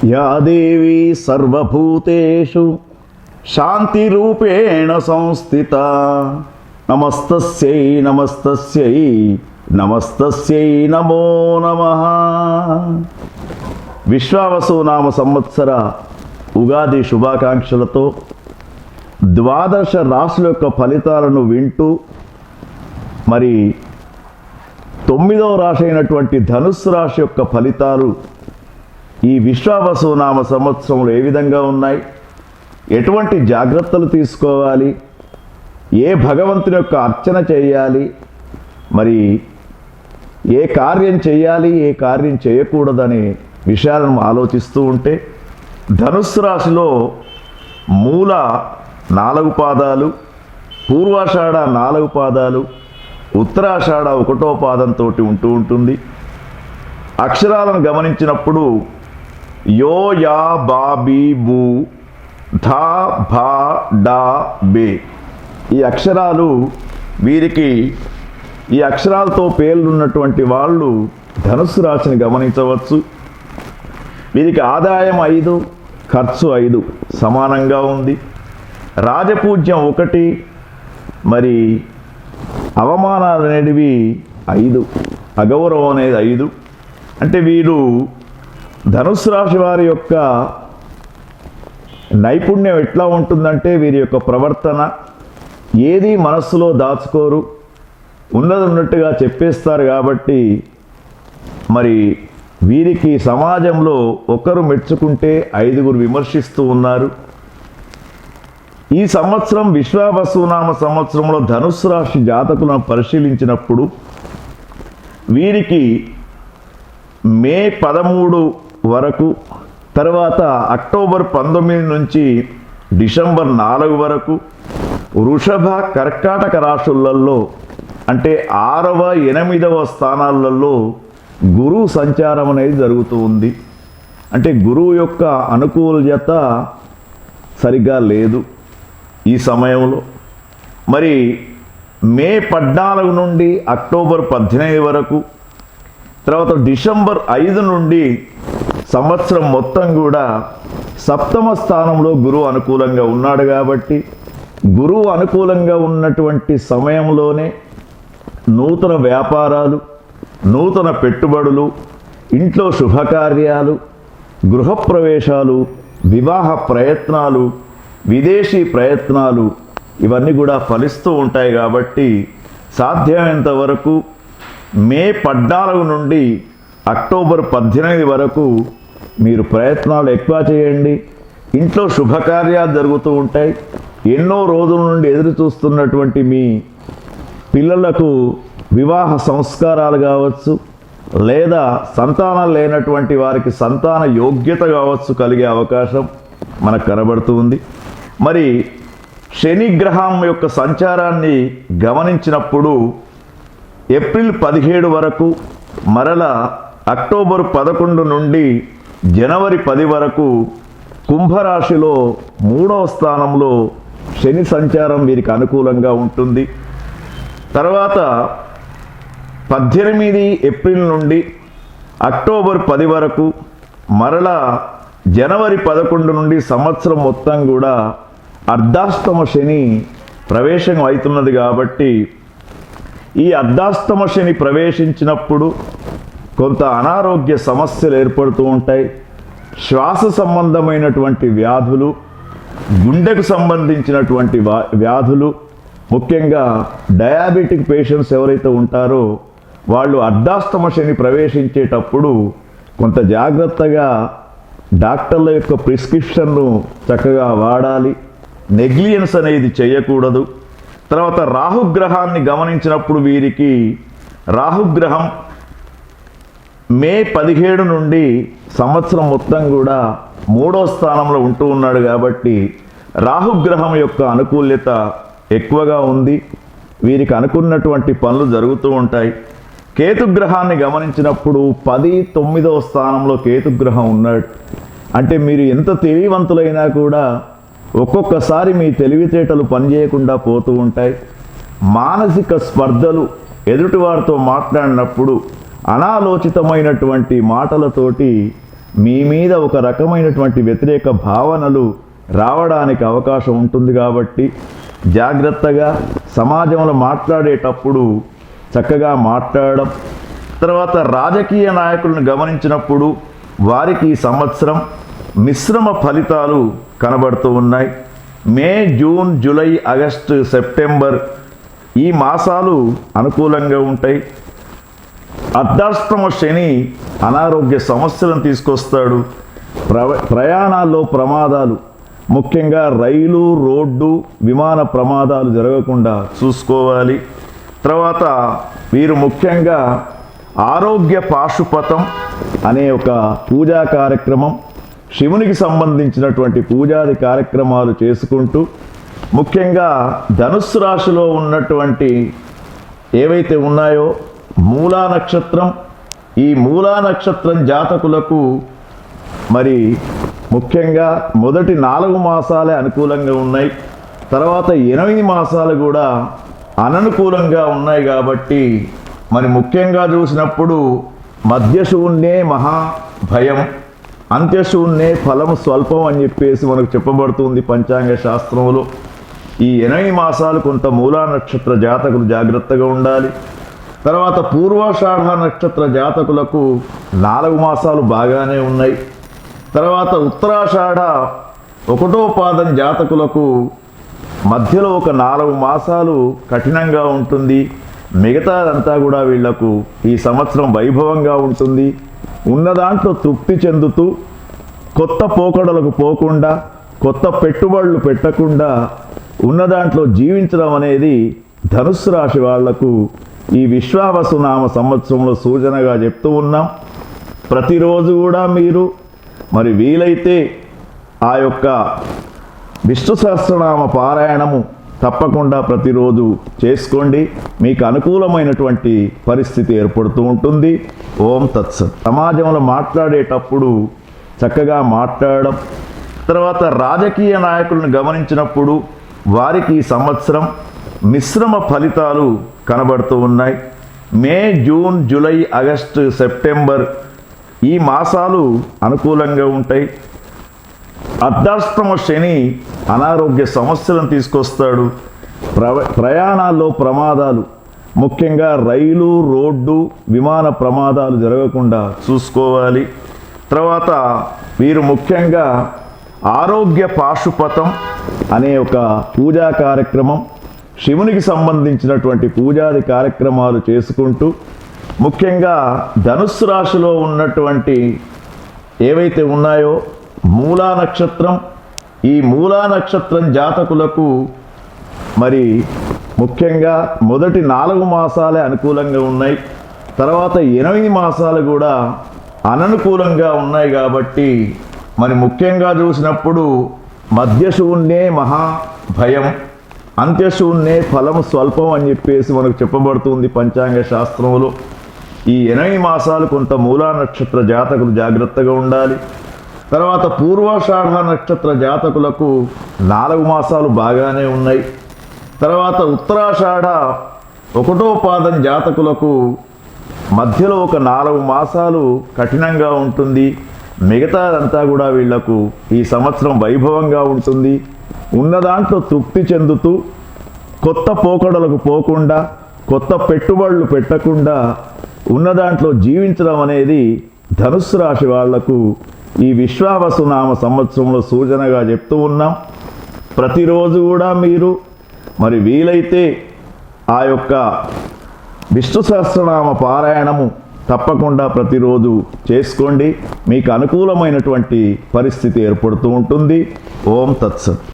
Yeah దేవీ సర్వభూతేషు శాంతిరూపేణ సంస్థిత నమస్తస్యై నమస్తస్యై నమస్తస్యై నమో నమః. విశ్వావసు నామ సంవత్సర ఉగాది శుభాకాంక్షలతో ద్వాదశ రాశుల యొక్క ఫలితాలను వింటూ మరి 9వ రాశి అయినటువంటి ధనుస్సు రాశి యొక్క ఫలితాలు ఈ విశ్వావసు నామ సంవత్సరంలో ఏ విధంగా ఉన్నాయి, ఎటువంటి జాగ్రత్తలు తీసుకోవాలి, ఏ భగవంతుని యొక్క అర్చన చేయాలి, మరి ఏ కార్యం చేయాలి, ఏ కార్యం చేయకూడదనే విషయాలను ఆలోచిస్తూ ఉంటే ధనుస్సు రాశిలో మూల 4 పాదాలు, పూర్వాషాఢ 4 పాదాలు, ఉత్తరాషాఢ 1వ పాదంతో ఉంటూ ఉంటుంది. అక్షరాలను గమనించినప్పుడు యో యా బా బీ బూ ధా భా డా బే ఈ అక్షరాలు వీరికి ఈ అక్షరాలతో పేర్లున్నటువంటి వాళ్ళు ధనుస్సు రాశిని గమనించవచ్చు. వీరికి ఆదాయం 5, ఖర్చు 5 సమానంగా ఉంది. రాజపూజ్యం 1, మరి అవమానాలు అనేటివి 5, అగౌరవం అనేది 5. అంటే వీరు ధనుస్సు రాశి వారి యొక్క నైపుణ్యం ఎట్లా ఉంటుందంటే వీరి యొక్క ప్రవర్తన ఏది మనస్సులో దాచుకోరు, ఉన్నది ఉన్నట్టుగా చెప్పేస్తారు. కాబట్టి మరి వీరికి సమాజంలో ఒకరు మెచ్చుకుంటే 5గురు విమర్శిస్తూ ఉన్నారు. ఈ సంవత్సరం విశ్వావసునామ సంవత్సరంలో ధనుస్సు రాశి జాతకులను పరిశీలించినప్పుడు వీరికి మే 13 వరకు, తర్వాత అక్టోబర్ 19 నుంచి డిసెంబర్ 4 వరకు వృషభ, కర్కాటక రాశులలో అంటే 6వ, 8వ స్థానాలలో గురువు సంచారం అనేది జరుగుతూ ఉంది. అంటే గురువు యొక్క అనుకూలత సరిగ్గా లేదు ఈ సమయంలో. మరి మే 14 నుండి అక్టోబర్ 18 వరకు, తర్వాత డిసెంబర్ 5 నుండి సంవత్సరం మొత్తం కూడా 7వ స్థానంలో గురువు అనుకూలంగా ఉన్నాడు. కాబట్టి గురువు అనుకూలంగా ఉన్నటువంటి సమయంలోనే నూతన వ్యాపారాలు, నూతన పెట్టుబడులు, ఇంట్లో శుభకార్యాలు, గృహప్రవేశాలు, వివాహ ప్రయత్నాలు, విదేశీ ప్రయత్నాలు ఇవన్నీ కూడా ఫలిస్తూ ఉంటాయి. కాబట్టి సాధ్యమైనంత వరకు మే 14 నుండి అక్టోబర్ 18 వరకు మీరు ప్రయత్నాలు ఎక్కువ చేయండి. ఇంట్లో శుభకార్యాలు జరుగుతూ ఉంటాయి. ఎన్నో రోజుల నుండి ఎదురు చూస్తున్నటువంటి మీ పిల్లలకు వివాహ సంస్కారాలు కావచ్చు, లేదా సంతానం లేనటువంటి వారికి సంతాన యోగ్యత కావచ్చు కలిగే అవకాశం మనకు కనబడుతూ ఉంది. మరి శని గ్రహం యొక్క సంచారాన్ని గమనించినప్పుడు ఏప్రిల్ 17 వరకు, మరల అక్టోబర్ 11 నుండి జనవరి 10 వరకు కుంభరాశిలో 3వ స్థానంలో శని సంచారం వీరికి అనుకూలంగా ఉంటుంది. తర్వాత 18 ఏప్రిల్ నుండి అక్టోబర్ 10 వరకు, మరలా జనవరి 11 నుండి సంవత్సరం మొత్తం కూడా అర్ధాష్టమ శని ప్రవేశం అవుతున్నది. కాబట్టి ఈ అర్ధాష్టమ శని ప్రవేశించినప్పుడు కొంత అనారోగ్య సమస్యలు ఏర్పడుతూ ఉంటాయి. శ్వాస సంబంధమైనటువంటి వ్యాధులు, గుండెకు సంబంధించినటువంటి వ్యాధులు, ముఖ్యంగా డయాబెటిక్ పేషెంట్స్ ఎవరైతే ఉంటారో వాళ్ళు అర్ధాష్టమ శని ప్రవేశించేటప్పుడు కొంత జాగ్రత్తగా డాక్టర్ల యొక్క ప్రిస్క్రిప్షన్ను చక్కగా వాడాలి. నెగ్లిజెన్స్ అనేది చేయకూడదు. తర్వాత రాహుగ్రహాన్ని గమనించినప్పుడు వీరికి రాహుగ్రహం మే 17 నుండి సంవత్సరం మొత్తం కూడా 3వ స్థానంలో ఉంటూ ఉన్నాడు. కాబట్టి రాహుగ్రహం యొక్క అనుకూల్యత ఎక్కువగా ఉంది. వీరికి అనుకున్నటువంటి పనులు జరుగుతూ ఉంటాయి. కేతుగ్రహాన్ని గమనించినప్పుడు 10, 9వ స్థానంలో కేతుగ్రహం ఉన్నాడు. అంటే మీరు ఎంత తెలివివంతులైనా కూడా ఒక్కొక్కసారి మీ తెలివితేటలు పనిచేయకుండా పోతూ ఉంటాయి. మానసిక స్పర్ధలు, ఎదుటివారితో మాట్లాడినప్పుడు అనాలోచితమైనటువంటి మాటలతోటి మీ మీద ఒక రకమైనటువంటి వ్యతిరేక భావనలు రావడానికి అవకాశం ఉంటుంది. కాబట్టి జాగ్రత్తగా సమాజంలో మాట్లాడేటప్పుడు చక్కగా మాట్లాడడం. తర్వాత రాజకీయ నాయకులను గమనించినప్పుడు వారికి ఈ సంవత్సరం మిశ్రమ ఫలితాలు కనబడుతూ ఉన్నాయి. మే, జూన్, జూలై, ఆగస్టు, సెప్టెంబర్ ఈ మాసాలు అనుకూలంగా ఉంటాయి. అర్ధాష్టమ శని అనారోగ్య సమస్యలను తీసుకొస్తాడు. ప్రయాణాల్లో ప్రమాదాలు, ముఖ్యంగా రైలు, రోడ్డు, విమాన ప్రమాదాలు జరగకుండా చూసుకోవాలి. తర్వాత వీరు ముఖ్యంగా ఆరోగ్య పాశుపతం అనే ఒక పూజా కార్యక్రమం, శివునికి సంబంధించినటువంటి పూజాది కార్యక్రమాలు చేసుకుంటూ, ముఖ్యంగా ధనుస్సు రాశిలో ఉన్నటువంటి ఏవైతే ఉన్నాయో మూలా నక్షత్రం, ఈ మూలా నక్షత్రం జాతకులకు మరి ముఖ్యంగా మొదటి 4 మాసాలే అనుకూలంగా ఉన్నాయి. తర్వాత 8 మాసాలు కూడా అననుకూలంగా ఉన్నాయి. కాబట్టి మరి ముఖ్యంగా చూసినప్పుడు మధ్యశూన్యే మహాభయం, అంత్యశూన్యే ఫలం స్వల్పం అని చెప్పేసి మనకు చెప్పబడుతుంది పంచాంగ శాస్త్రంలో. ఈ 8 మాసాలు కొంత మూలా నక్షత్ర జాతకులు జాగ్రత్తగా ఉండాలి. తర్వాత పూర్వాషాఢ నక్షత్ర జాతకులకు 4 మాసాలు బాగానే ఉన్నాయి. తర్వాత ఉత్తరాషాఢ 1వ పాదం జాతకులకు మధ్యలో ఒక 4 మాసాలు కఠినంగా ఉంటుంది. మిగతాదంతా కూడా వీళ్లకు ఈ సంవత్సరం వైభవంగా ఉంటుంది. ఉన్న దాంట్లో తృప్తి చెందుతూ కొత్త పోకడలకు పోకుండా, కొత్త పెట్టుబడులు పెట్టకుండా ఉన్న దాంట్లో జీవించడం అనేది ధనుస్సు రాశి వాళ్లకు ఈ విశ్వావసునామ సంవత్సరంలో సూచనగా చెప్తూ ఉన్నాం. ప్రతిరోజు కూడా మీరు మరి వీలైతే ఆ యొక్క విష్ణు సహస్రనామ పారాయణము తప్పకుండా ప్రతిరోజు చేసుకోండి. మీకు అనుకూలమైనటువంటి పరిస్థితి ఏర్పడుతూ ఉంటుంది. ఓం తత్సత్. సమాజంలో మాట్లాడేటప్పుడు చక్కగా మాట్లాడడం. తర్వాత రాజకీయ నాయకులను గమనించినప్పుడు వారికి ఈ సంవత్సరం మిశ్రమ ఫలితాలు కనబడుతూ ఉన్నాయి. మే, జూన్, జూలై, ఆగస్టు, సెప్టెంబర్ ఈ మాసాలు అనుకూలంగా ఉంటాయి. అర్ధాష్టమ శని అనారోగ్య సమస్యలను తీసుకొస్తాడు. ప్రయాణాల్లో ప్రమాదాలు, ముఖ్యంగా రైలు, రోడ్డు, విమాన ప్రమాదాలు జరగకుండా చూసుకోవాలి. తర్వాత వీరు ముఖ్యంగా ఆరోగ్య పాశుపతం అనే ఒక పూజా కార్యక్రమం, శివునికి సంబంధించినటువంటి పూజాది కార్యక్రమాలు చేసుకుంటూ, ముఖ్యంగా ధనుస్సు రాశిలో ఉన్నటువంటి ఏవైతే ఉన్నాయో మూలా నక్షత్రం, ఈ మూలా నక్షత్రం జాతకులకు మరి ముఖ్యంగా మొదటి 4 మాసాలే అనుకూలంగా ఉన్నాయి. తర్వాత 8 మాసాలు కూడా అననుకూలంగా ఉన్నాయి. కాబట్టి మరి ముఖ్యంగా చూసినప్పుడు మధ్యశూన్యే మహాభయం, అంత్యశూన్యే ఫలం స్వల్పం అని చెప్పేసి మనకు చెప్పబడుతుంది పంచాంగ శాస్త్రంలో. ఈ 8 మాసాలు కొంత మూలా నక్షత్ర జాతకులు జాగ్రత్తగా ఉండాలి. తర్వాత పూర్వాషాఢ నక్షత్ర జాతకులకు 4 మాసాలు బాగానే ఉన్నాయి. తర్వాత ఉత్తరాషాఢ 1వ పాదం జాతకులకు మధ్యలో ఒక 4 మాసాలు కఠినంగా ఉంటుంది. మిగతాదంతా కూడా వీళ్లకు ఈ సంవత్సరం వైభవంగా ఉంటుంది. ఉన్న దాంట్లో తృప్తి చెందుతూ కొత్త పోకడలకు పోకుండా, కొత్త పెట్టుబడులు పెట్టకుండా ఉన్న దాంట్లో జీవించడం అనేది ధనుస్సు రాశి వాళ్లకు ఈ విశ్వావసునామ సంవత్సరంలో సూచనగా చెప్తూ ఉన్నాం. ప్రతిరోజు కూడా మీరు మరి వీలైతే ఆ యొక్క విష్ణు సహస్రనామ పారాయణము తప్పకుండా ప్రతిరోజు చేసుకోండి. మీకు అనుకూలమైనటువంటి పరిస్థితి ఏర్పడుతూ ఉంటుంది. ఓం తత్సత్.